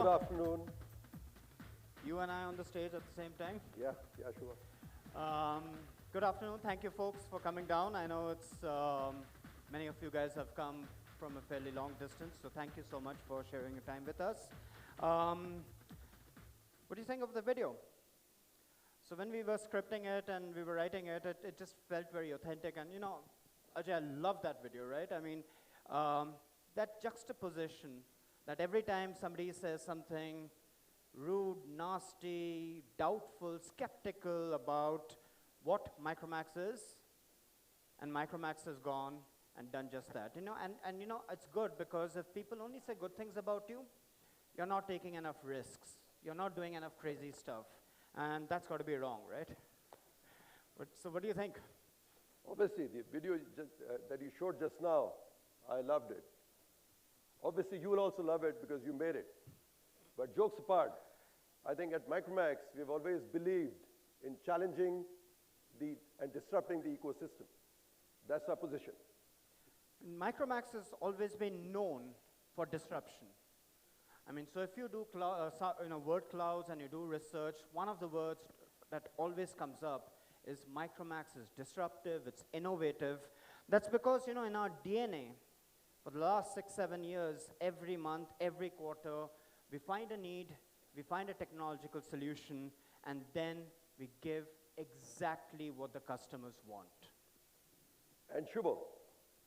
Good afternoon. You and I on the stage at the same time. Yeah, sure. Good afternoon. Thank you, folks, for coming down. I know it's many of you guys have come from a fairly long distance, so thank you so much for sharing your time with us. What do you think of the video? So when we were scripting it and we were writing it, it just felt very authentic. And you know, Ajay, I love that video, right? I mean, that juxtaposition that every time somebody says something rude, nasty, doubtful, skeptical about what Micromax is, and Micromax has gone and done just that. You know, and you know, it's good because if people only say good things about you, you're not taking enough risks. You're not doing enough crazy stuff. And that's got to be wrong, right? So what do you think? Obviously, the video that you showed just now, I loved it. Obviously, you will also love it because you made it. But jokes apart, I think at Micromax, we've always believed in challenging and disrupting the ecosystem. That's our position. Micromax has always been known for disruption. I mean, so if you do word clouds and you do research, one of the words that always comes up is Micromax is disruptive, it's innovative. That's because, you know, in our DNA, for the last 6-7 years, every month, every quarter, we find a need, we find a technological solution, and then we give exactly what the customers want. And Shubham,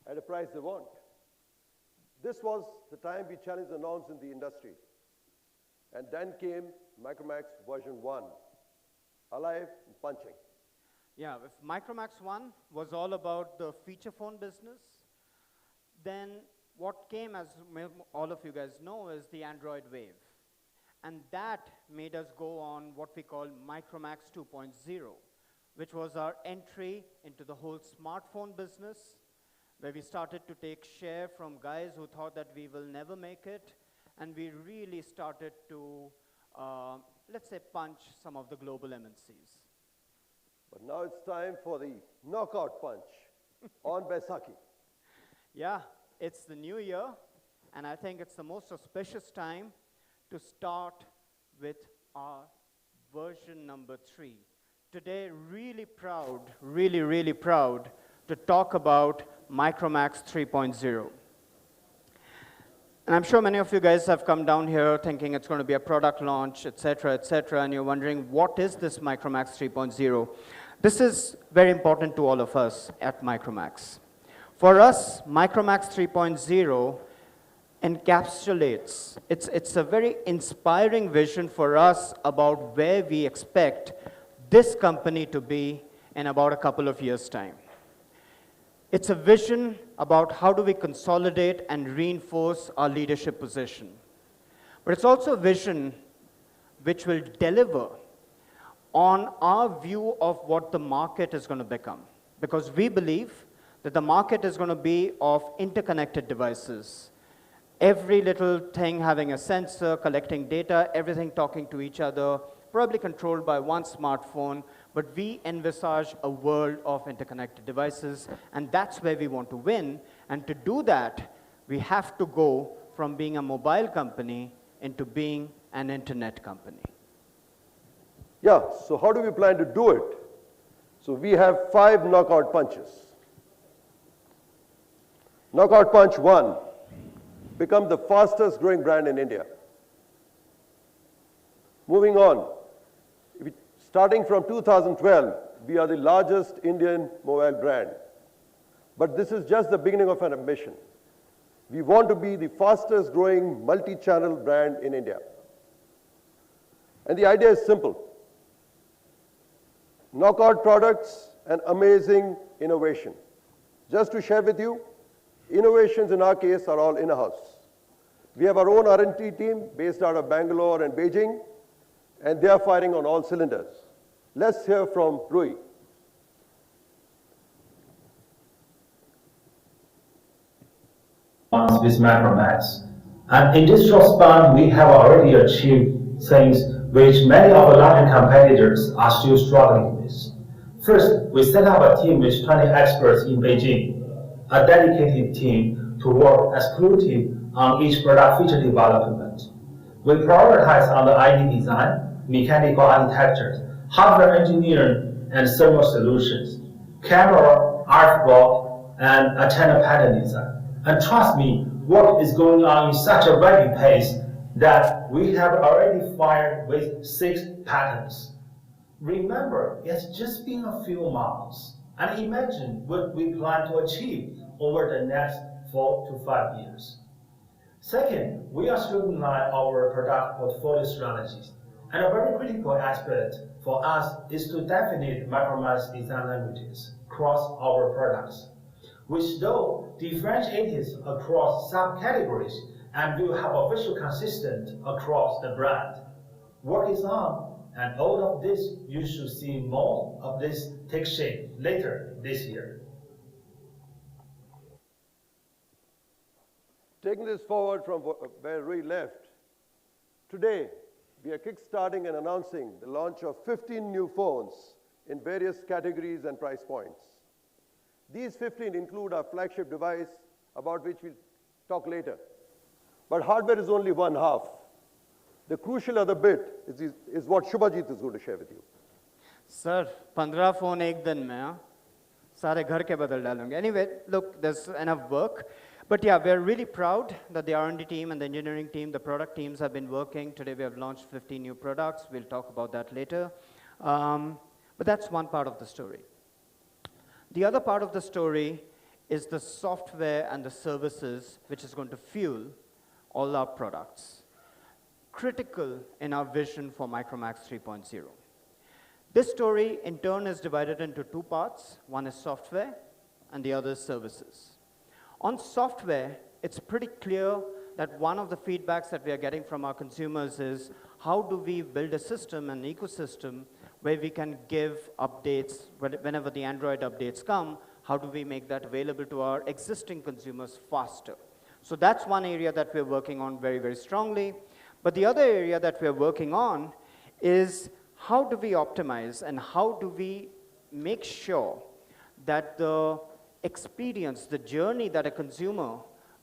at a price they want. This was the time we challenged the norms in the industry. And then came Micromax version 1, alive and punching. Yeah, if Micromax 1 was all about the feature phone business, then what came, as all of you guys know, is the Android wave. And that made us go on what we call Micromax 2.0, which was our entry into the whole smartphone business, where we started to take share from guys who thought that we will never make it, and we really started to, let's say, punch some of the global MNCs. But now it's time for the knockout punch on Baisakhi. Yeah, it's the new year, and I think it's the most auspicious time to start with our version number 3. Today, really proud, really proud to talk about Micromax 3.0. And I'm sure many of you guys have come down here thinking it's going to be a product launch, et cetera, and you're wondering, what is this Micromax 3.0? This is very important to all of us at Micromax. For us, Micromax 3.0 encapsulates, it's a very inspiring vision for us about where we expect this company to be in about a couple of years' time. It's a vision about how do we consolidate and reinforce our leadership position. But it's also a vision which will deliver on our view of what the market is going to become. Because we believe that the market is going to be of interconnected devices. Every little thing having a sensor, collecting data, everything talking to each other, probably controlled by one smartphone, but we envisage a world of interconnected devices, and that's where we want to win. And to do that, we have to go from being a mobile company into being an internet company. Yeah, so how do we plan to do it? So we have 5 knockout punches. Knockout punch 1, become the fastest growing brand in India. Moving on, starting from 2012, we are the largest Indian mobile brand. But this is just the beginning of an ambition. We want to be the fastest growing multi-channel brand in India. And the idea is simple. Knockout products and amazing innovation. Just to share with you, innovations in our case are all in-house. We have our own R&D team based out of Bangalore and Beijing, and they are firing on all cylinders. Let's hear from Rui. With Micromax. And in this short span, we have already achieved things which many of our larger competitors are still struggling with. First, we set up a team with 20 experts in Beijing, a dedicated team to work exclusively on each product feature development. We prioritize on the ID design, mechanical architecture, hardware engineering, and thermal solutions, camera, art block, and antenna pattern design. And trust me, work is going on in such a rapid pace that we have already filed with 6 patents. Remember, it's just been a few months, and imagine what we plan to achieve over the next 4 to 5 years. Second, we are streamlining our product portfolio strategies, and a very critical aspect for us is to define Micromax design languages across our products, which though differentiated across subcategories and will have a visual consistent across the brand. Work is on, and all of this, you should see more of this take shape later this year. Taking this forward from where we left, today we are kickstarting and announcing the launch of 15 new phones in various categories and price points. These 15 include our flagship device, about which we'll talk later. But hardware is only one half. The crucial other bit is what Shubhajit is going to share with you. Sir, 15 phone ek din mein, haan? Sare ghar ke badal dalunge. Anyway, look, there's enough work. But yeah, we're really proud that the R&D team and the engineering team, the product teams have been working. Today we have launched 15 new products. We'll talk about that later. But that's one part of the story. The other part of the story is the software and the services which is going to fuel all our products. Critical in our vision for Micromax 3.0. This story, in turn, is divided into 2 parts. One is software, and the other is services. On software, it's pretty clear that one of the feedbacks that we are getting from our consumers is, how do we build a system, an ecosystem, where we can give updates whenever the Android updates come? How do we make that available to our existing consumers faster? So that's one area that we're working on very, very strongly. But the other area that we're working on is, how do we optimize and how do we make sure that the experience, the journey that a consumer,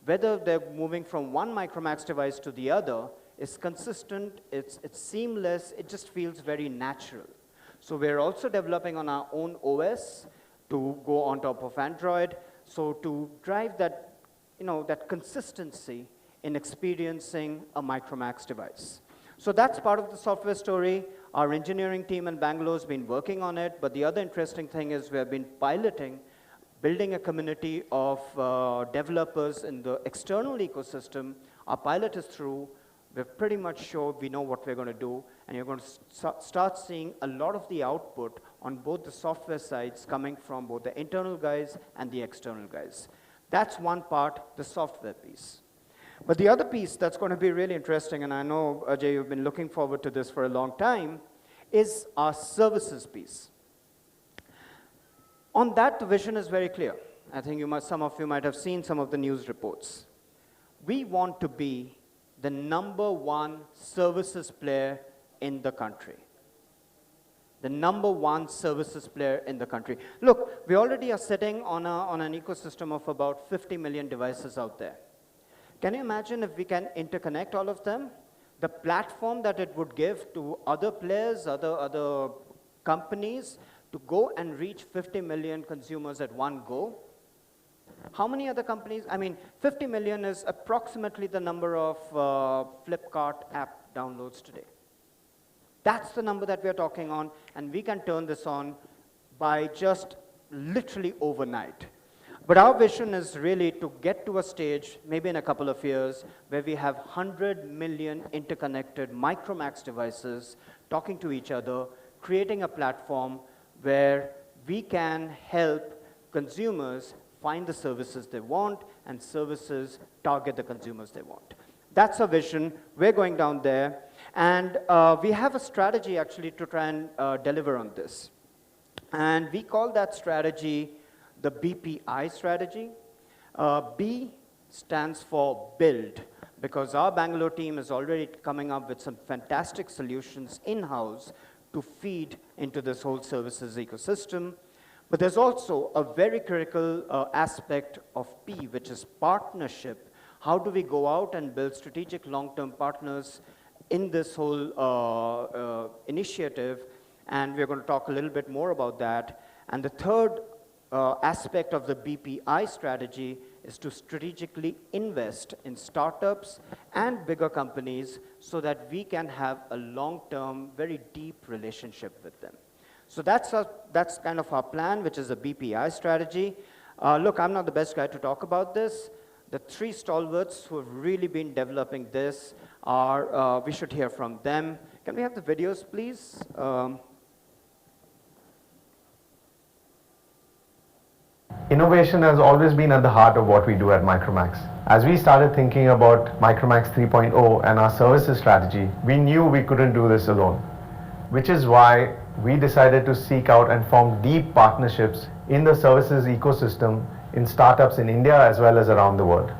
whether they're moving from one Micromax device to the other, is consistent, it's seamless, it just feels very natural. So we're also developing on our own OS to go on top of Android, so to drive that, that consistency in experiencing a Micromax device. So that's part of the software story. Our engineering team in Bangalore has been working on it, but the other interesting thing is we have been piloting, building a community of developers in the external ecosystem. Our pilot is through. We're pretty much sure we know what we're going to do, and you're going to start seeing a lot of the output on both the software sides coming from both the internal guys and the external guys. That's one part, the software piece. But the other piece that's going to be really interesting, and I know, Ajay, you've been looking forward to this for a long time, is our services piece. On that, the vision is very clear. I think some of you might have seen some of the news reports. We want to be the #1 services player in the country. The #1 services player in the country. Look, we already are sitting on an ecosystem of about 50 million devices out there. Can you imagine if we can interconnect all of them? The platform that it would give to other players, other companies, to go and reach 50 million consumers at one go. How many other companies? I mean, 50 million is approximately the number of Flipkart app downloads today. That's the number that we're talking on, and we can turn this on by just literally overnight. But our vision is really to get to a stage, maybe in a couple of years, where we have 100 million interconnected Micromax devices talking to each other, creating a platform where we can help consumers find the services they want and services target the consumers they want. That's our vision. We're going down there. And we have a strategy, actually, to try and deliver on this. And we call that strategy the BPI strategy. B stands for build, because our Bangalore team is already coming up with some fantastic solutions in-house to feed into this whole services ecosystem. But there's also a very critical aspect of P, which is partnership. How do we go out and build strategic long-term partners in this whole initiative, and we're going to talk a little bit more about that. And the third aspect of the BPI strategy is to strategically invest in startups and bigger companies so that we can have a long-term, very deep relationship with them. So that's kind of our plan, which is a BPI strategy. Look, I'm not the best guy to talk about this. The three stalwarts who have really been developing this are, we should hear from them. Can we have the videos, please? Innovation has always been at the heart of what we do at Micromax. As we started thinking about Micromax 3.0 and our services strategy, we knew we couldn't do this alone, which is why we decided to seek out and form deep partnerships in the services ecosystem in startups in India as well as around the world.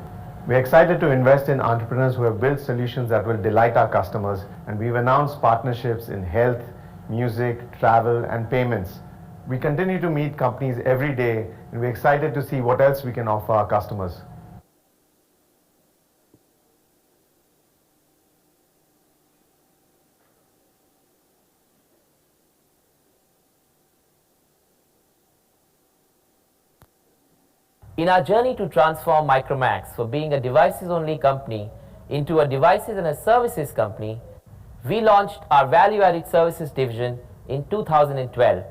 We're excited to invest in entrepreneurs who have built solutions that will delight our customers, and we've announced partnerships in health, music, travel, and payments. We continue to meet companies every day, and we're excited to see what else we can offer our customers. In our journey to transform Micromax from being a devices-only company into a devices and a services company, we launched our value-added services division in 2012,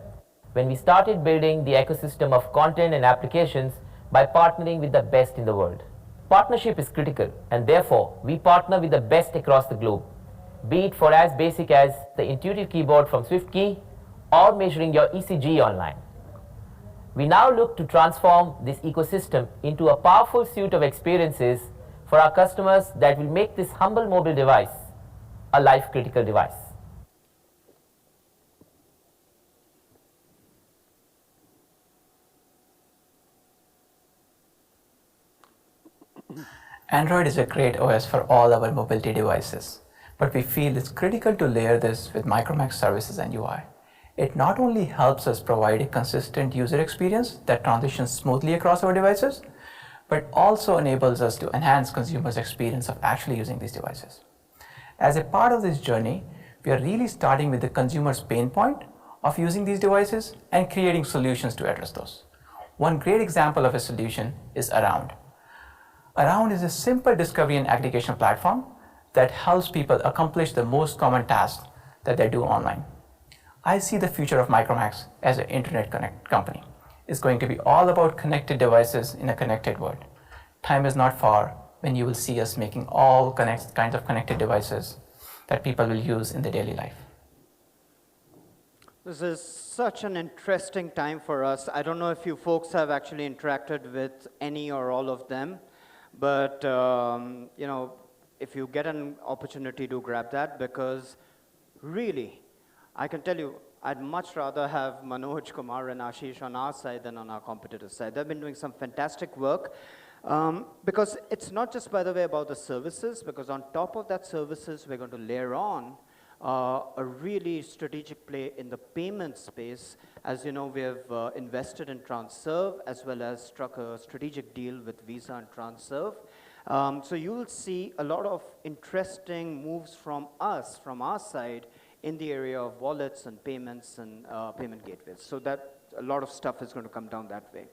when we started building the ecosystem of content and applications by partnering with the best in the world. Partnership is critical, and therefore we partner with the best across the globe, be it for as basic as the intuitive keyboard from SwiftKey or measuring your ECG online. We now look to transform this ecosystem into a powerful suite of experiences for our customers that will make this humble mobile device a life-critical device. Android is a great OS for all our mobility devices, but we feel it's critical to layer this with Micromax services and UI. It not only helps us provide a consistent user experience that transitions smoothly across our devices, but also enables us to enhance consumers' experience of actually using these devices. As a part of this journey, we are really starting with the consumer's pain point of using these devices and creating solutions to address those. One great example of a solution is Around. Around is a simple discovery and aggregation platform that helps people accomplish the most common tasks that they do online. I see the future of Micromax as an internet connect company. It's going to be all about connected devices in a connected world. Time is not far when you will see us making all kinds of connected devices that people will use in their daily life. This is such an interesting time for us. I don't know if you folks have actually interacted with any or all of them, but you know, if you get an opportunity to grab that, because really, I can tell you, I'd much rather have Manoj, Kumar, and Ashish on our side than on our competitor's side. They've been doing some fantastic work, because it's not just, by the way, about the services, because on top of that services, we're going to layer on a really strategic play in the payment space. As you know, we have invested in Transserve, as well as struck a strategic deal with Visa and Transserve. So you'll see a lot of interesting moves from us, from our side, in the area of wallets and payments and payment gateways. So that a lot of stuff is going to come down that way.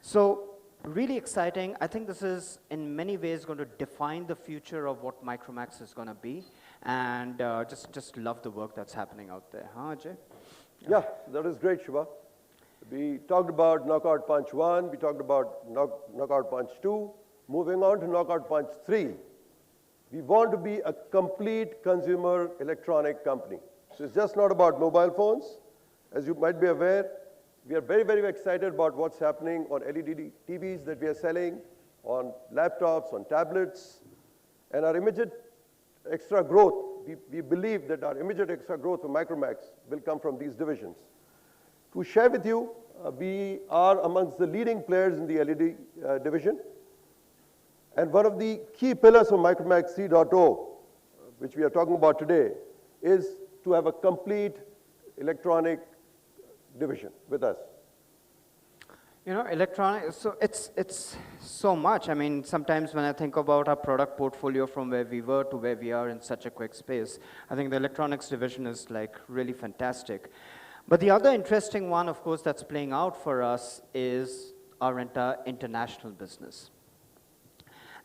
So really exciting. I think this is in many ways going to define the future of what Micromax is going to be, and just love the work that's happening out there. Huh, Ajay? Yeah, that is great, Shiva. We talked about Knockout Punch 1, we talked about Knockout Punch 2, moving on to Knockout Punch 3. We want to be a complete consumer electronic company. So it's just not about mobile phones. As you might be aware, we are very, very excited about what's happening on LED TVs that we are selling, on laptops, on tablets, and our immediate extra growth. We believe that our immediate extra growth for Micromax will come from these divisions. To share with you, we are amongst the leading players in the LED division. And one of the key pillars of Micromax 3.0, which we are talking about today, is to have a complete electronic division with us. You know, electronics, so it's so much. I mean, sometimes when I think about our product portfolio from where we were to where we are in such a quick space, I think the electronics division is like really fantastic. But the other interesting one, of course, that's playing out for us is our entire international business.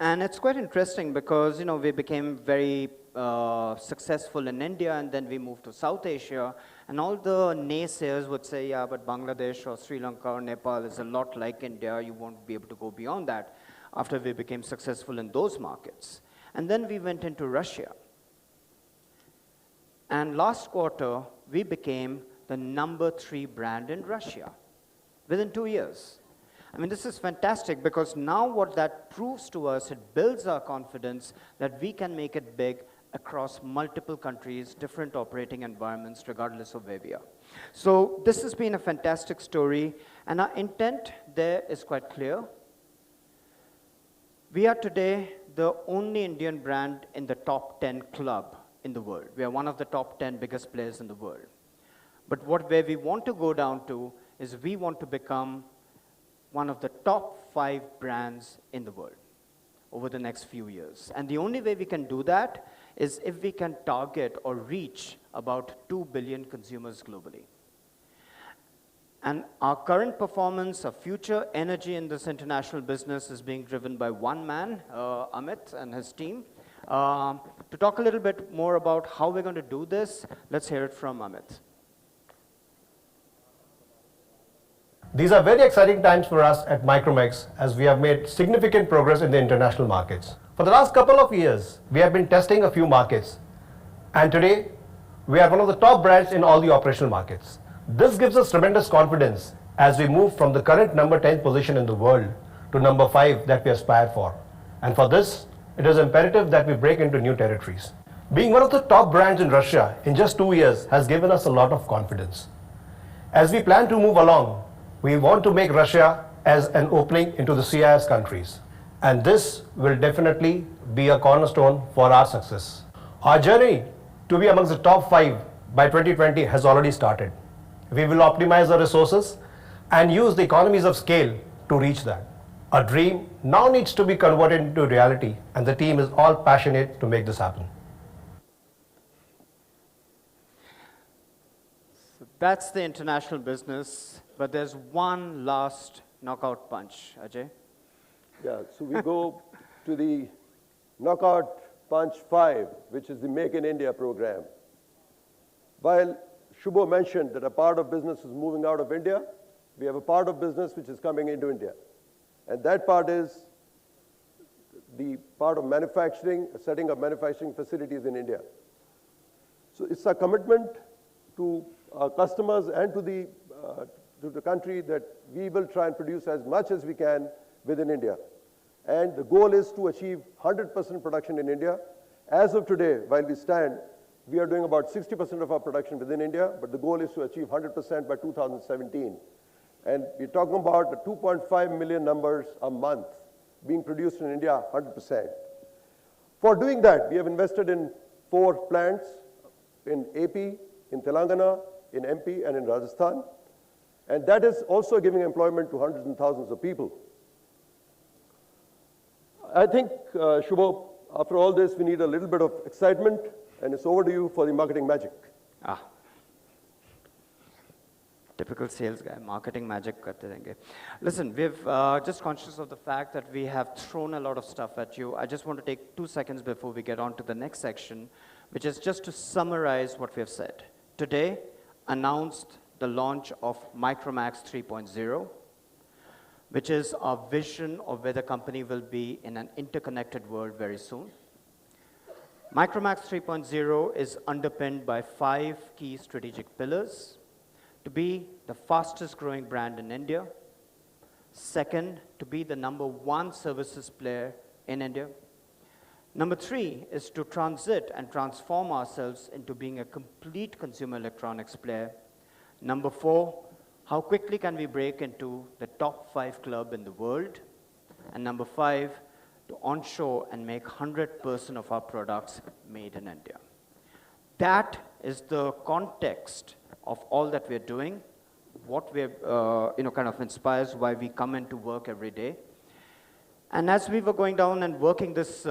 And it's quite interesting because, you know, we became very successful in India, and then we moved to South Asia, and all the naysayers would say, yeah, but Bangladesh or Sri Lanka or Nepal is a lot like India, you won't be able to go beyond that, after we became successful in those markets. And then we went into Russia. And last quarter, we became the #3 brand in Russia within 2 years. I mean, this is fantastic because now what that proves to us, it builds our confidence that we can make it big across multiple countries, different operating environments, regardless of where we are. So this has been a fantastic story, and our intent there is quite clear. We are today the only Indian brand in the top 10 club in the world. We are one of the top 10 biggest players in the world. But where we want to go down to is we want to become one of the top 5 brands in the world over the next few years. And the only way we can do that is if we can target or reach about 2 billion consumers globally. And our current performance, our future energy in this international business is being driven by one man, Amit and his team. To talk a little bit more about how we're going to do this, let's hear it from Amit. These are very exciting times for us at Micromax as we have made significant progress in the international markets. For the last couple of years, we have been testing a few markets, and today we are one of the top brands in all the operational markets. This gives us tremendous confidence as we move from the current number 10 position in the world to number 5 that we aspire for. And for this, it is imperative that we break into new territories. Being one of the top brands in Russia in just 2 years has given us a lot of confidence. As we plan to move along, we want to make Russia as an opening into the CIS countries. And this will definitely be a cornerstone for our success. Our journey to be amongst the top 5 by 2020 has already started. We will optimize our resources and use the economies of scale to reach that. Our dream now needs to be converted into reality, and the team is all passionate to make this happen. So that's the international business. But there's one last knockout punch, Ajay. Yeah, so we go to the knockout punch 5, which is the Make in India program. While Shubho mentioned that a part of business is moving out of India, we have a part of business which is coming into India. And that part is the part of manufacturing, setting up manufacturing facilities in India. So it's a commitment to our customers and to the country that we will try and produce as much as we can within India. And the goal is to achieve 100% production in India. As of today, while we stand, we are doing about 60% of our production within India, but the goal is to achieve 100% by 2017. And we're talking about the 2.5 million numbers a month being produced in India 100%. For doing that, we have invested in 4 plants in AP, in Telangana, in MP, and in Rajasthan. And that is also giving employment to hundreds and thousands of people. I think, Shubho, after all this, we need a little bit of excitement, and it's over to you for the marketing magic. Typical sales guy, marketing magic karte denge. Listen, we've just conscious of the fact that we have thrown a lot of stuff at you. I just want to take 2 seconds before we get on to the next section, which is just to summarize what we have said. Today, announced the launch of Micromax 3.0, which is our vision of where the company will be in an interconnected world very soon. Micromax 3.0 is underpinned by 5 key strategic pillars: to be the fastest growing brand in India, second, to be the #1 services player in India, number 3 is to transit and transform ourselves into being a complete consumer electronics player, number 4, how quickly can we break into the top 5 club in the world, and number 5, to onshore and make 100% of our products made in India. That is the context of all that we're doing. what we're, kind of inspires why we come into work every day. And as we were going down and working this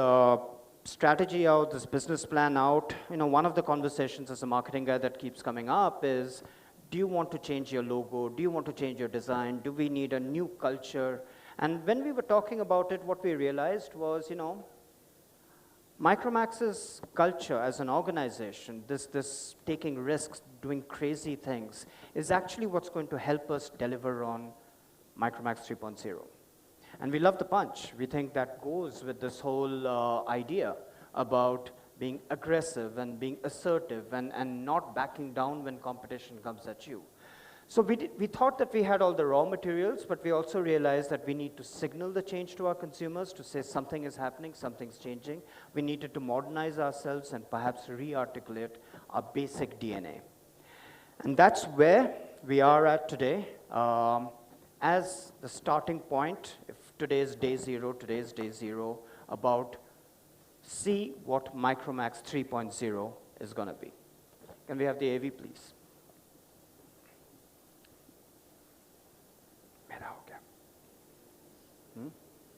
strategy out, this business plan out, one of the conversations as a marketing guy that keeps coming up is, do you want to change your logo? Do you want to change your design? Do we need a new culture? And when we were talking about it, what we realized was, Micromax's culture as an organization, this taking risks, doing crazy things, is actually what's going to help us deliver on Micromax 3.0. And we love the punch. We think that goes with this whole idea about being aggressive and being assertive and not backing down when competition comes at you. So we thought that we had all the raw materials, but we also realized that we need to signal the change to our consumers to say something is happening, something's changing. We needed to modernize ourselves and perhaps re-articulate our basic DNA. And that's where we are at today. As the starting point, if today is day zero, about see what Micromax 3.0 is going to be. Can we have the AV, please?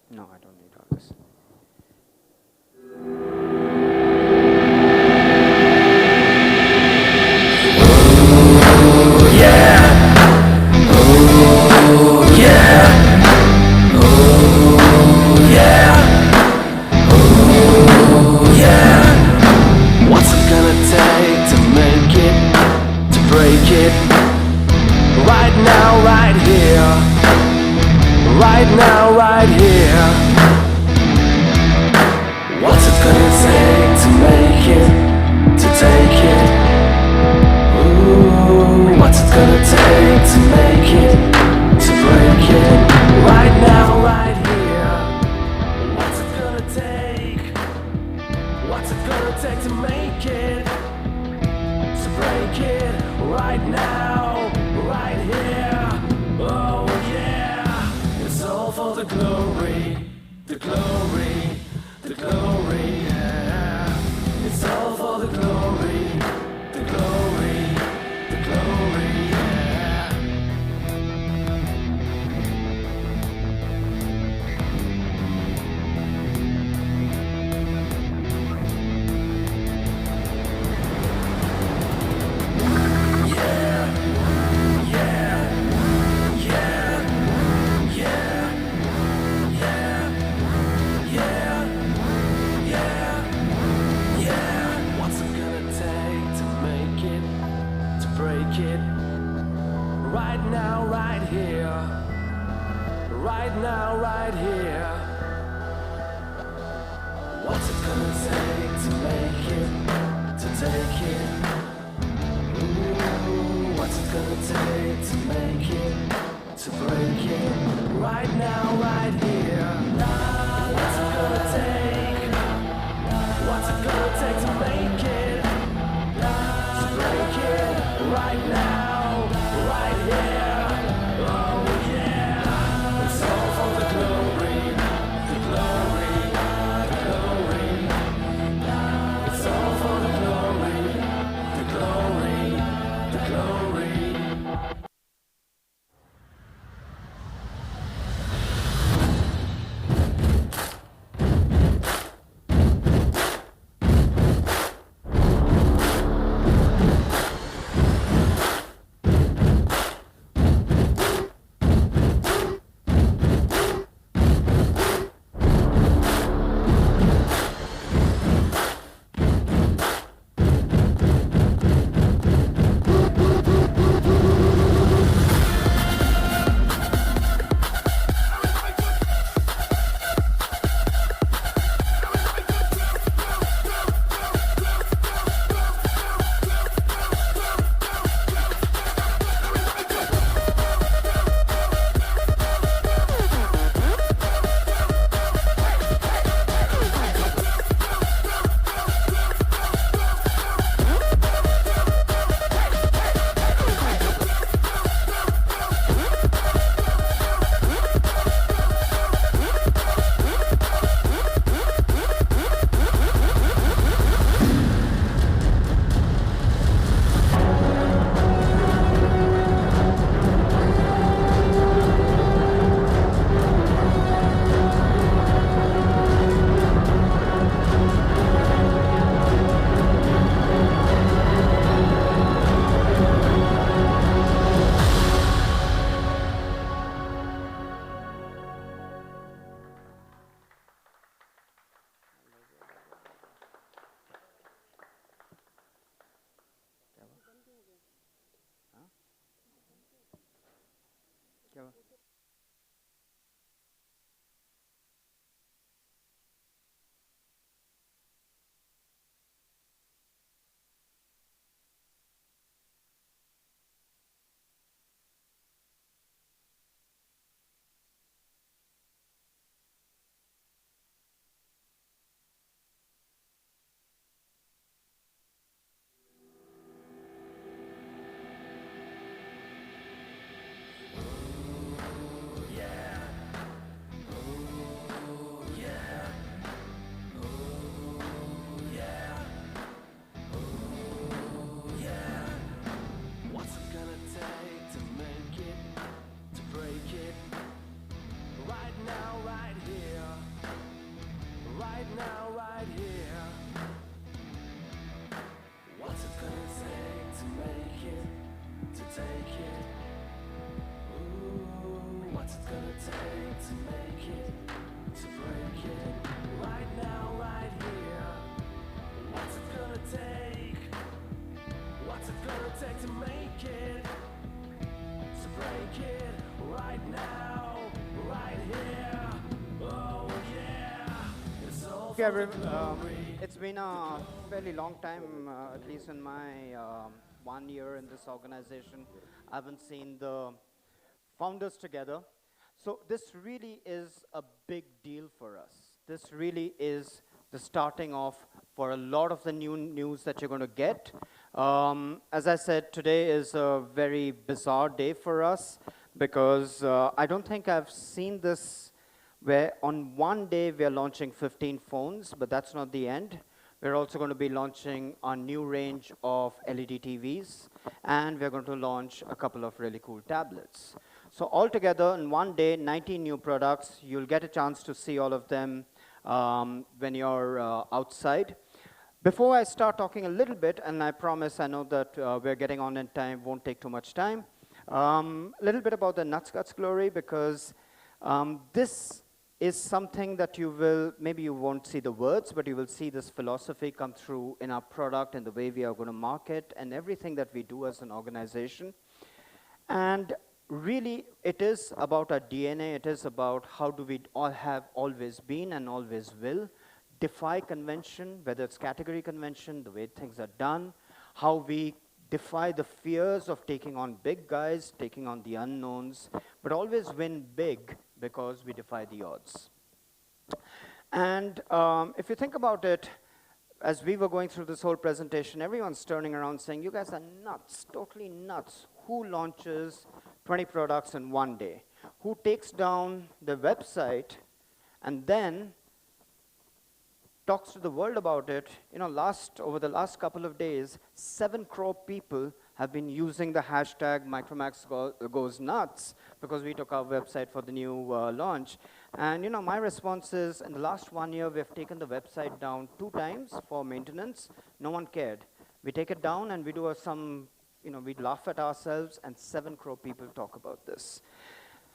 No, I don't need all this. What's it gonna take to make it, to break it? Right now, right here. Right now, right here. What's it gonna take to make it, to take it? Ooh, what's it gonna take to make it, to break it? Right now, right here. What's it gonna take? What's it gonna take to make it, to break it? Right now, right here. Oh yeah. It's all for the glory, the glory, the glory, yeah. It's all for the glory, the glory, the glory, yeah. What's it gonna take to make it, to break it? Right now, right here. Right now, right here. What's it gonna take to make it, to take it? Ooh, what's it gonna take to make it, to break it? Right now, right here. What's it gonna take? What's it gonna take to make it, to break it? Right now, right here. Oh yeah. It's all for the glory, the glory, the glory. It's all for the glory, the glory, the glory. Okay, it's been a fairly long time, at least in my 1 year in this organization. I haven't seen the founders together. So this really is a big deal for us. This really is the starting off for a lot of the new news that you're going to get. As I said, today is a very bizarre day for us because I don't think I've seen this where on one day we are launching 15 phones, but that's not the end. We're also going to be launching a new range of LED TVs, and we're going to launch a couple of really cool tablets. So altogether, in one day, 19 new products. You'll get a chance to see all of them when you're outside. Before I start talking a little bit, and I promise, I know that we're getting on in time, won't take too much time, a little bit about the Nuts Guts Glory, because this is something that you will, maybe you won't see the words, but you will see this philosophy come through in our product and the way we are going to market and everything that we do as an organization. And really, it is about our DNA. It is about how do we all have always been and always will defy convention, whether it's category convention, the way things are done, how we defy the fears of taking on big guys, taking on the unknowns, but always win big because we defy the odds. And if you think about it, as we were going through this whole presentation, everyone's turning around saying, you guys are nuts, totally nuts. Who launches 20 products in one day? Who takes down the website and then talks to the world about it? You know, over the last couple of days, 7 crore people have been using the hashtag Micromax goes nuts because we took our website for the new launch. And you know, my response is, in the last 1 year, we've taken the website down 2 times for maintenance. No one cared. We take it down and we do we laugh at ourselves, and 7 crore people talk about this.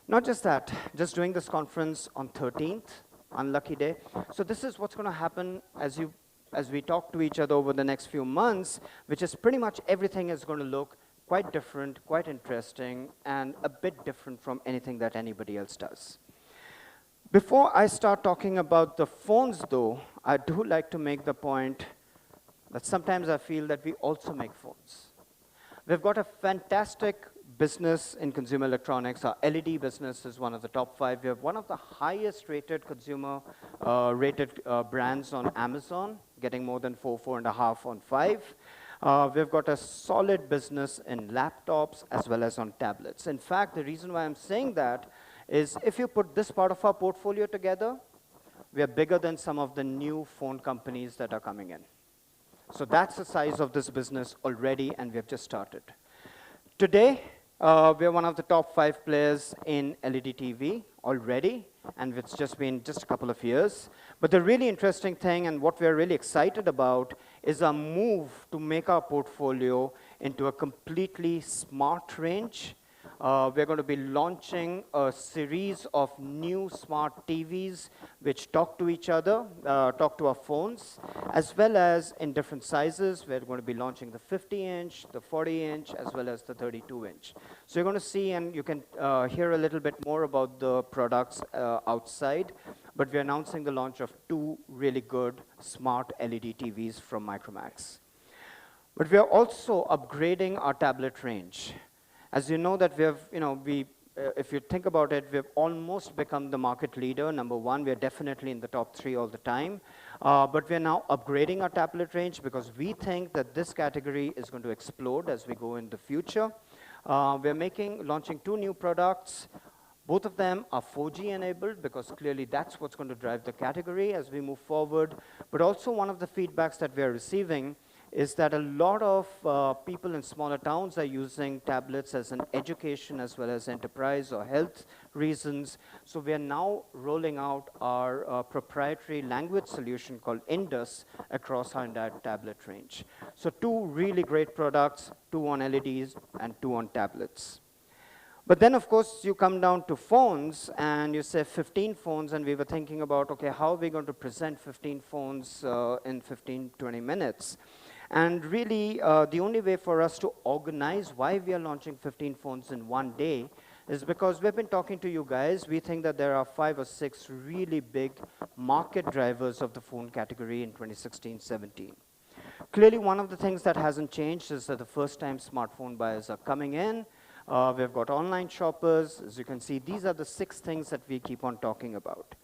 Not just that, just doing this conference on 13th, unlucky day. So this is what's going to happen as we talk to each other over the next few months, which is pretty much everything is going to look quite different, quite interesting, and a bit different from anything that anybody else does. Before I start talking about the phones, though, I do like to make the point that sometimes I feel that we also make phones. We've got a fantastic business in consumer electronics. Our LED business is one of the top 5. We have one of the highest rated consumer rated brands on Amazon, getting more than 4.5 on 5. We've got a solid business in laptops as well as on tablets. In fact, the reason why I'm saying that is if you put this part of our portfolio together, we are bigger than some of the new phone companies that are coming in. So that's the size of this business already, and we have just started. Today, we're one of the top 5 players in LED TV already, and it's just been a couple of years. But the really interesting thing, and what we're really excited about, is our move to make our portfolio into a completely smart range. We're going to be launching a series of new smart TVs which talk to each other, talk to our phones, as well as in different sizes. We're going to be launching the 50-inch, the 40-inch, as well as the 32-inch. So you're going to see, and you can hear a little bit more about the products outside, but we're announcing the launch of 2 really good smart LED TVs from Micromax. But we are also upgrading our tablet range. As you know that if you think about it, we've almost become the market leader. Number 1, we're definitely in the top 3 all the time. But we're now upgrading our tablet range because we think that this category is going to explode as we go in the future. We're launching 2 new products. Both of them are 4G enabled because clearly that's what's going to drive the category as we move forward. But also one of the feedbacks that we're receiving is that a lot of people in smaller towns are using tablets as an education as well as enterprise or health reasons. So we are now rolling out our proprietary language solution called Indus across our entire tablet range. So 2 really great products, 2 on LEDs and 2 on tablets. But then, of course, you come down to phones, and you say 15 phones, and we were thinking about, okay, how are we going to present 15 phones in 15, 20 minutes? And really, the only way for us to organize why we are launching 15 phones in one day is because we've been talking to you guys. We think that there are 5 or 6 really big market drivers of the phone category in 2016-17. Clearly, one of the things that hasn't changed is that the first-time smartphone buyers are coming in. We've got online shoppers. As you can see, these are the 6 things that we keep on talking about.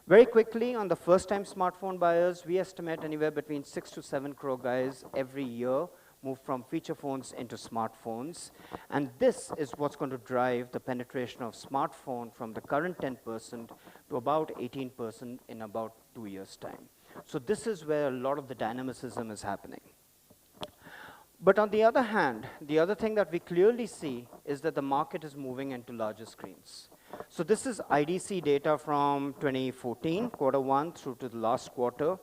Very quickly, on the first-time smartphone buyers, we estimate anywhere between 6 to 7 crore guys every year move from feature phones into smartphones. And this is what's going to drive the penetration of smartphone from the current 10% to about 18% in about 2 years' time. So this is where a lot of the dynamicism is happening. But on the other hand, the other thing that we clearly see is that the market is moving into larger screens. So this is IDC data from 2014, Q1 through to the last quarter.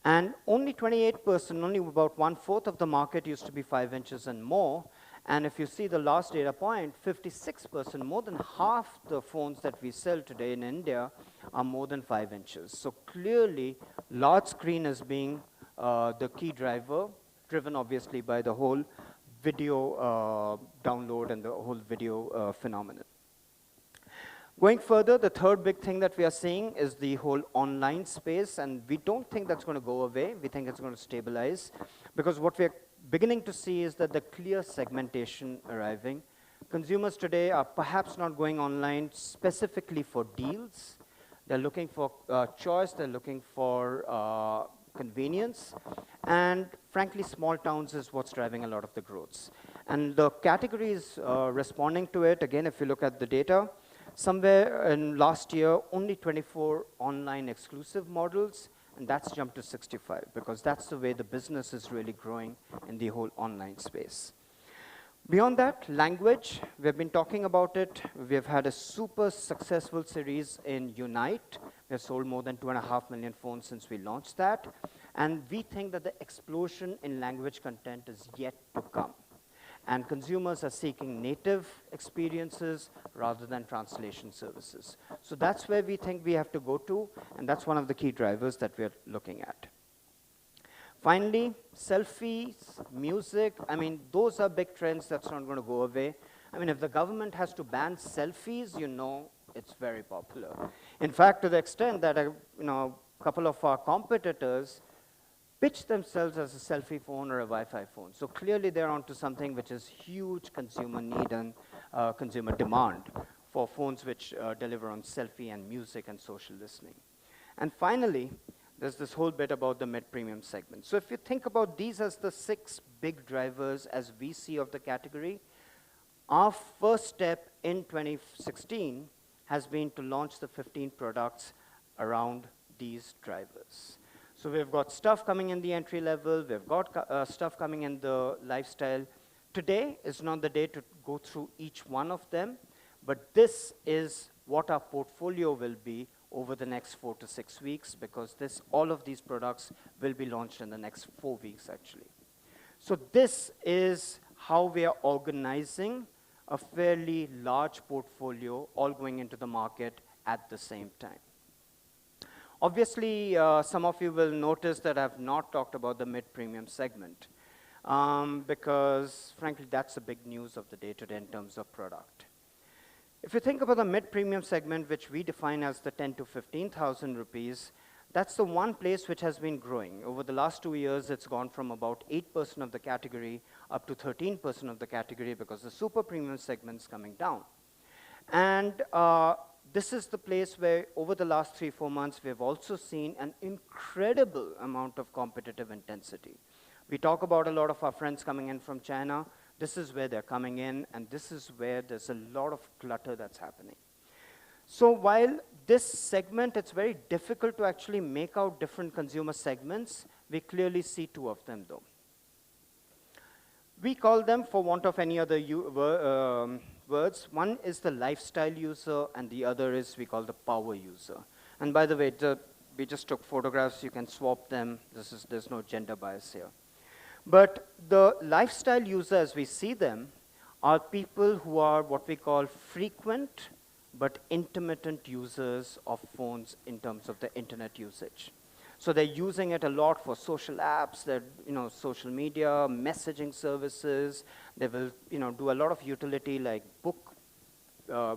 And only 28%, only about 1/4 of the market used to be 5 inches and more. And if you see the last data point, 56%, more than half the phones that we sell today in India are more than 5 inches. So clearly, large screen is being the key driver, driven obviously by the whole video download and the whole video phenomenon. Going further, the third big thing that we are seeing is the whole online space, and we don't think that's going to go away. We think it's going to stabilize, because what we're beginning to see is that the clear segmentation arriving. Consumers today are perhaps not going online specifically for deals. They're looking for choice. They're looking for convenience. And frankly, small towns is what's driving a lot of the growths. And the category is responding to it. Again, if you look at the data, somewhere in last year, only 24 online exclusive models, and that's jumped to 65, because that's the way the business is really growing in the whole online space. Beyond that, language, we've been talking about it. We've had a super successful series in Unite. We've sold more than 2.5 million phones since we launched that. And we think that the explosion in language content is yet to come. And consumers are seeking native experiences rather than translation services. So that's where we think we have to go to, and that's one of the key drivers that we're looking at. Finally, selfies, music, I mean, those are big trends that's not going to go away. I mean, if the government has to ban selfies, you know it's very popular. In fact, to the extent that a couple of our competitors pitch themselves as a selfie phone or a Wi-Fi phone. So clearly they're onto something which is huge consumer need and consumer demand for phones which deliver on selfie and music and social listening. And finally, there's this whole bit about the mid-premium segment. So if you think about these as the 6 big drivers as we see of the category, our first step in 2016 has been to launch the 15 products around these drivers. So we've got stuff coming in the entry level, we've got stuff coming in the lifestyle. Today is not the day to go through each one of them, but this is what our portfolio will be over the next 4 to 6 weeks, because all of these products will be launched in the next 4 weeks, actually. So this is how we are organizing a fairly large portfolio, all going into the market at the same time. Obviously, some of you will notice that I've not talked about the mid-premium segment, because frankly, that's the big news of the day today in terms of product. If you think about the mid-premium segment, which we define as the 10 to 15,000 rupees, that's the one place which has been growing. Over the last 2 years, it's gone from about 8% of the category up to 13% of the category, because the super premium segment's coming down. And this is the place where over the last 3-4 months, we've also seen an incredible amount of competitive intensity. We talk about a lot of our friends coming in from China. This is where they're coming in, and this is where there's a lot of clutter that's happening. So while this segment, it's very difficult to actually make out different consumer segments, we clearly see 2 of them, though. We call them, for want of any other words, one is the lifestyle user, and the other is we call the power user. And by the way, we just took photographs. You can swap them. There's no gender bias here. But the lifestyle user, as we see them, are people who are what we call frequent but intermittent users of phones in terms of the internet usage. So they're using it a lot for social apps, social media, messaging services. They will do a lot of utility like book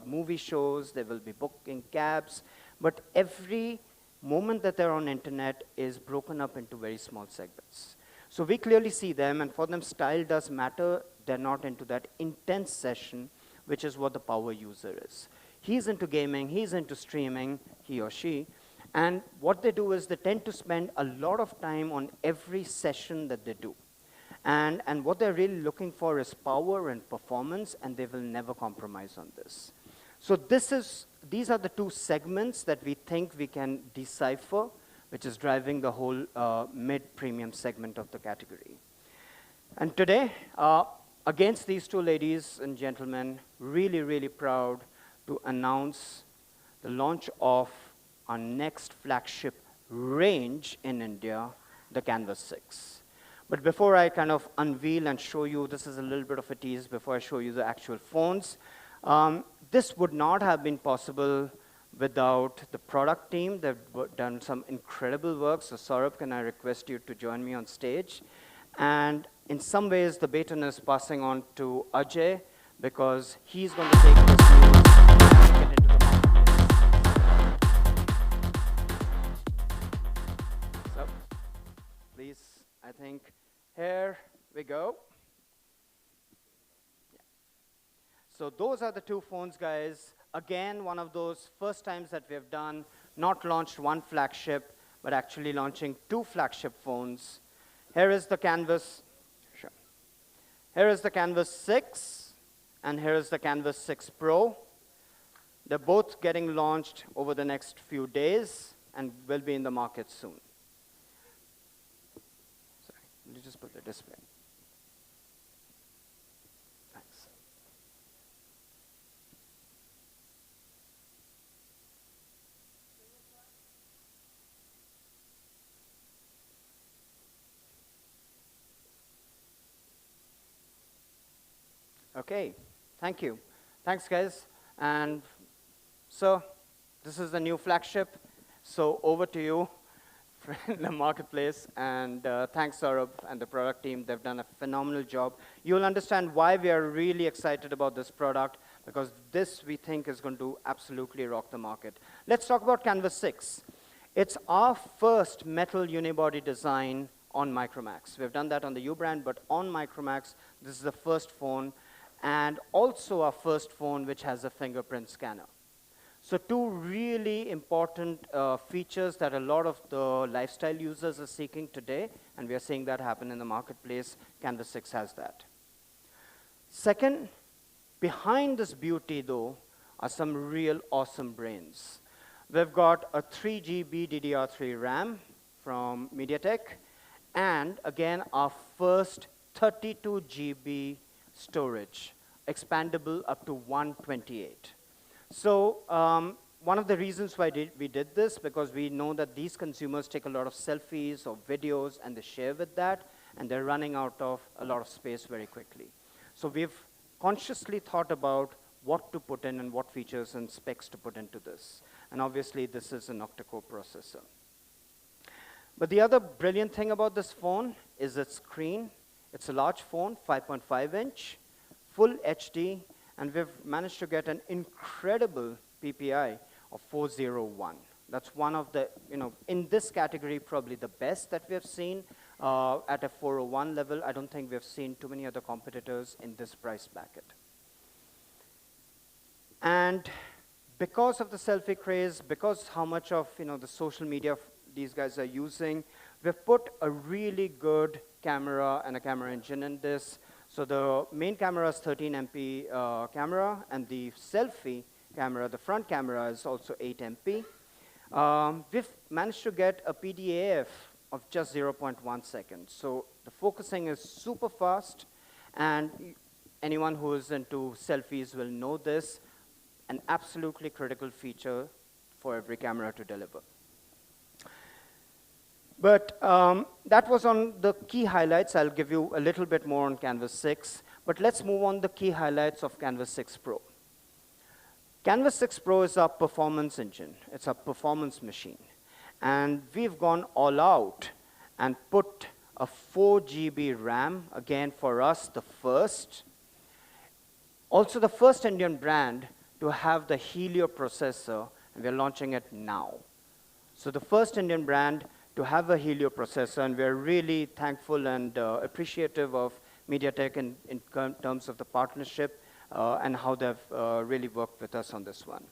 movie shows, they will be booking cabs, but every moment that they're on internet is broken up into very small segments. So we clearly see them, and for them style does matter. They're not into that intense session, which is what the power user is. He's into gaming, he's into streaming, he or she, and what they do is they tend to spend a lot of time on every session that they do. And what they're really looking for is power and performance, and they will never compromise on this. So these are the two segments that we think we can decipher, which is driving the whole mid-premium segment of the category. And today, against these two ladies and gentlemen, really, really proud to announce the launch of our next flagship range in India, the Canvas 6. But before I kind of unveil and show you, this is a little bit of a tease before I show you the actual phones. This would not have been possible without the product team. They've done some incredible work. So Saurabh, can I request you to join me on stage? And in some ways, the baton is passing on to Ajay, because he's going to take this news and take it into the marketplace. So please, I think, here we go. Yeah. So those are the two phones, guys. Again, one of those first times that we have done, not launched one flagship, but actually launching two flagship phones. Here is the Canvas. Sure. Here is the Canvas 6, and here is the Canvas 6 Pro. They're both getting launched over the next few days and will be in the market soon. Sorry, let me just put the display. Thanks. Okay, thank you. Thanks, guys. And so this is the new flagship. So over to you in the marketplace. And thanks, Saurabh and the product team. They've done a phenomenal job. You'll understand why we are really excited about this product, because this, we think, is going to absolutely rock the market. Let's talk about Canvas 6. It's our first metal unibody design on Micromax. We've done that on the U brand, but on Micromax, this is the first phone, and also our first phone which has a fingerprint scanner. So two really important features that a lot of the lifestyle users are seeking today, and we are seeing that happen in the marketplace. Canvas 6 has that. Second, behind this beauty, though, are some real awesome brains. We've got a 3 GB DDR3 RAM from MediaTek, and again, our first 32 GB storage, expandable up to 128. So one of the reasons why we did this, because we know that these consumers take a lot of selfies or videos and they share with that, and they're running out of a lot of space very quickly. So we've consciously thought about what to put in and what features and specs to put into this. And obviously, this is an octa-core processor. But the other brilliant thing about this phone is its screen. It's a large phone, 5.5 inch, full HD, and we've managed to get an incredible PPI of 401. That's one of the, in this category, probably the best that we have seen at a 401 level. I don't think we've seen too many other competitors in this price bracket. And because of the selfie craze, because how much of the social media these guys are using, we've put a really good camera and a camera engine in this. So the main camera is 13 MP camera, and the selfie camera, the front camera, is also 8 MP. We've managed to get a PDAF of just 0.1 seconds. So the focusing is super fast, and anyone who is into selfies will know this, an absolutely critical feature for every camera to deliver. But that was on the key highlights. I'll give you a little bit more on Canvas 6. But let's move on the key highlights of Canvas 6 Pro. Canvas 6 Pro is our performance engine. It's a performance machine. And we've gone all out and put a 4 GB RAM, again for us, the first. Also the first Indian brand to have the Helio processor, and we're launching it now. So the first Indian brand to have a Helio processor, and we're really thankful and appreciative of MediaTek in terms of the partnership and how they've really worked with us on this one.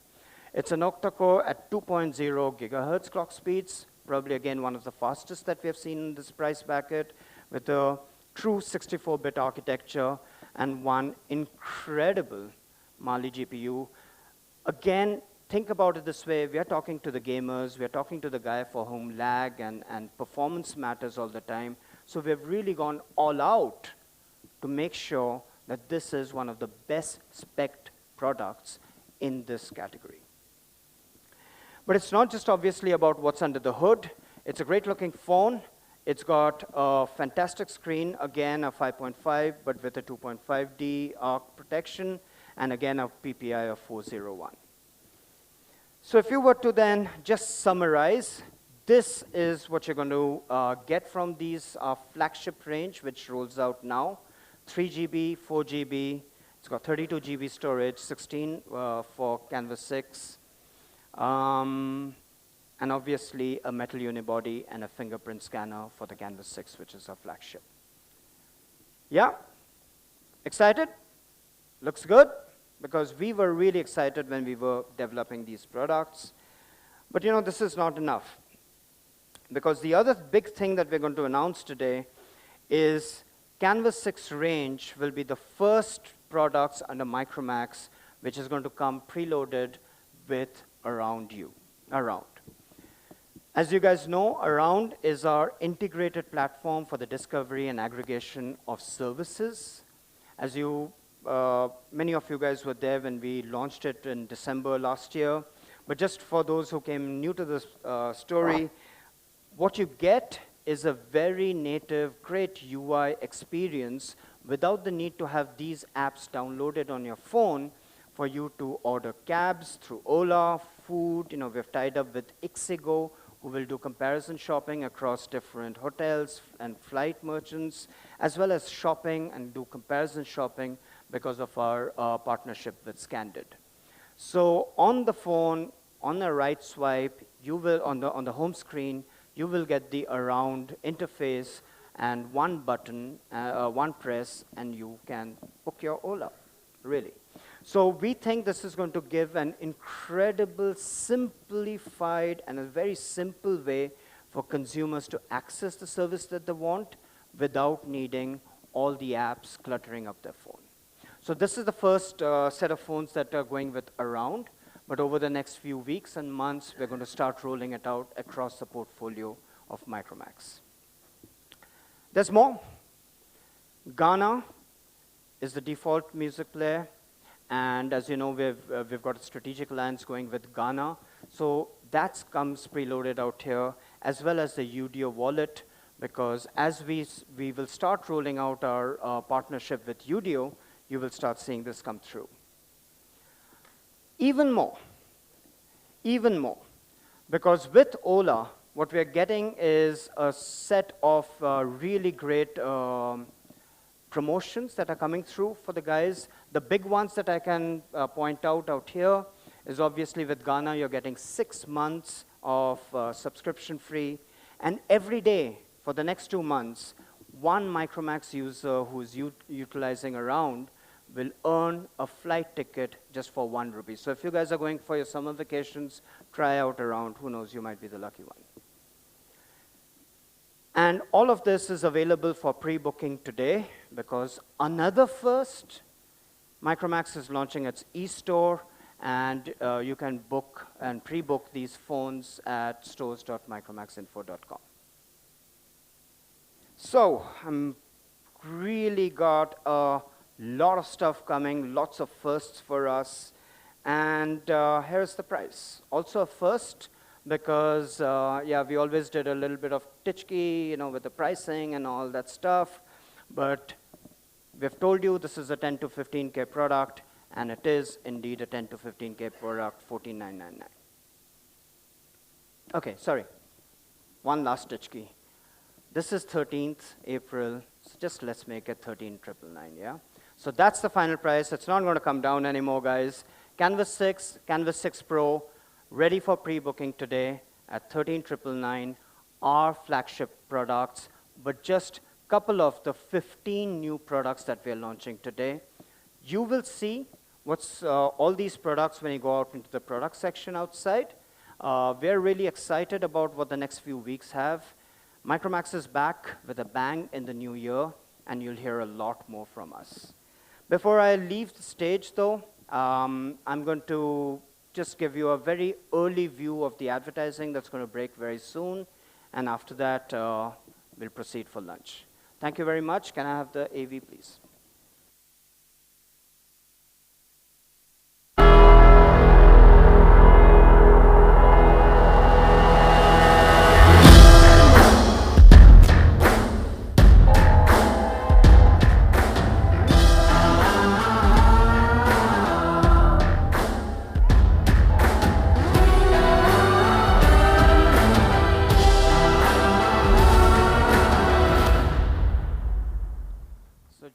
It's an octa-core at 2.0 gigahertz clock speeds, probably again one of the fastest that we have seen in this price bracket, with a true 64-bit architecture and one incredible Mali GPU. Again, think about it this way, we are talking to the gamers, we are talking to the guy for whom lag and performance matters all the time. So we've really gone all out to make sure that this is one of the best spec'd products in this category. But it's not just obviously about what's under the hood. It's a great looking phone. It's got a fantastic screen, again a 5.5, but with a 2.5D arc protection, and again a PPI of 401. So if you were to then just summarize, this is what you're going to get from these flagship range, which rolls out now. 3 GB, 4 GB, it's got 32 GB storage, 16 for Canvas 6, and obviously a metal unibody and a fingerprint scanner for the Canvas 6, which is our flagship. Yeah? Excited? Looks good? Because we were really excited when we were developing these products. But you know, this is not enough. Because the other big thing that we're going to announce today is Canvas 6 range will be the first products under Micromax which is going to come preloaded with Around. As you guys know, Around is our integrated platform for the discovery and aggregation of services. As you, many of you guys were there when we launched it in December last year. But just for those who came new to this story, what you get is a very native, great UI experience without the need to have these apps downloaded on your phone for you to order cabs through Ola, food. You know, we've tied up with Ixigo, who will do comparison shopping across different hotels and flight merchants, as well as shopping and do comparison shopping because of our partnership with Scandid. So on the phone, on the right swipe, you will, on the home screen, you will get the Around interface and one button, one press, and you can book your Ola, really. So we think this is going to give an incredible, simplified, and a very simple way for consumers to access the service that they want without needing all the apps cluttering up their phone. So this is the first set of phones that are going with Around. But over the next few weeks and months, we're going to start rolling it out across the portfolio of Micromax. There's more. Ghana is the default music player. And as you know, we've got a strategic alliance going with Ghana. So that comes preloaded out here, as well as the Udio wallet, because as we will start rolling out our partnership with Udio, you will start seeing this come through. Even more, because with Ola, what we're getting is a set of really great promotions that are coming through for the guys. The big ones that I can point out here is obviously with Ghana, you're getting 6 months of subscription free, and every day for the next 2 months, one Micromax user who's utilizing Around will earn a flight ticket just for ₹1. So if you guys are going for your summer vacations, try out Around. Who knows, you might be the lucky one. And all of this is available for pre-booking today, because another first, Micromax is launching its e-store, and you can book and pre-book these phones at stores.micromaxinfo.com. So I'm really got a lot of stuff coming, lots of firsts for us, and here's the price. Also a first, because yeah, we always did a little bit of titchkey, you know, with the pricing and all that stuff, but we've told you this is a 10 to 15K product, and it is indeed a 10 to 15K product, $14,999. Okay, sorry, one last titchkey. This is 13th April, so just let's make it 13,999, yeah? So that's the final price. It's not going to come down anymore, guys. Canvas 6, Canvas 6 Pro, ready for pre-booking today at 13,999, our flagship products, but just a couple of the 15 new products that we are launching today. You will see what's all these products when you go out into the product section outside. We're really excited about what the next few weeks have. Micromax is back with a bang in the new year, and you'll hear a lot more from us. Before I leave the stage, though, I'm going to just give you a very early view of the advertising that's going to break very soon, and after that, we'll proceed for lunch. Thank you very much. Can I have the AV, please?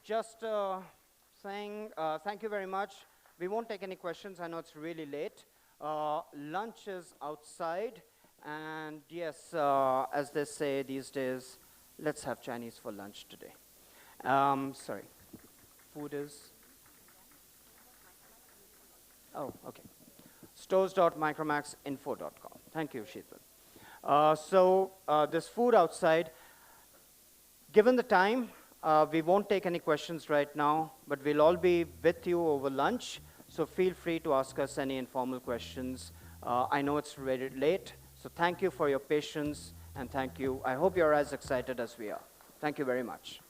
Just saying thank you very much. We won't take any questions. I know it's really late. Lunch is outside. And yes, as they say these days, let's have Chinese for lunch today. Sorry. Food is? Oh, OK. stores.micromaxinfo.com. Thank you, Sheetal. So there's food outside. Given the time, we won't take any questions right now, but we'll all be with you over lunch. So feel free to ask us any informal questions. I know it's very late, so thank you for your patience, and thank you. I hope you're as excited as we are. Thank you very much.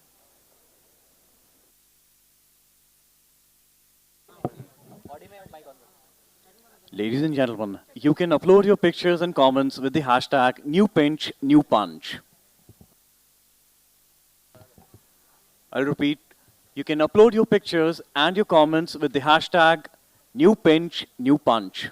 Ladies and gentlemen, you can upload your pictures and comments with the hashtag #NewPinchNewPunch. I'll repeat, you can upload your pictures and your comments with the hashtag #NewPinchNewPunch.